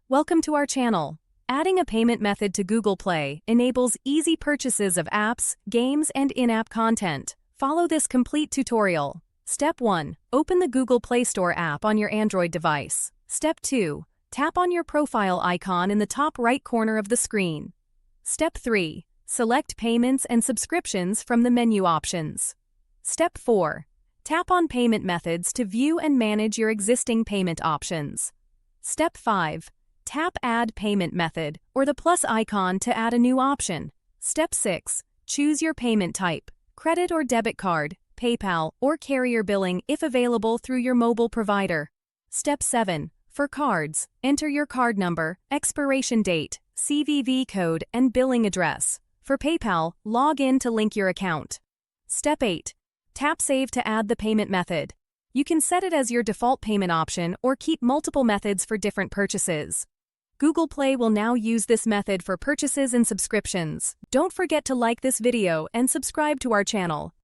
Welcome to our channel. Adding a payment method to Google Play enables easy purchases of apps, games, and in-app content. Follow this complete tutorial. Step 1. Open the Google Play Store app on your Android device. Step 2. Tap on your profile icon in the top right corner of the screen. Step 3. Select Payments and Subscriptions from the menu options. Step 4. Tap on Payment Methods to view and manage your existing payment options. Step 5. Tap Add Payment Method or the plus icon to add a new option. Step 6. Choose your payment type, credit or debit card, PayPal, or carrier billing if available through your mobile provider. Step 7. For cards, enter your card number, expiration date, CVV code, and billing address. For PayPal, log in to link your account. Step 8. Tap Save to add the payment method. You can set it as your default payment option or keep multiple methods for different purchases. Google Play will now use this method for purchases and subscriptions. Don't forget to like this video and subscribe to our channel.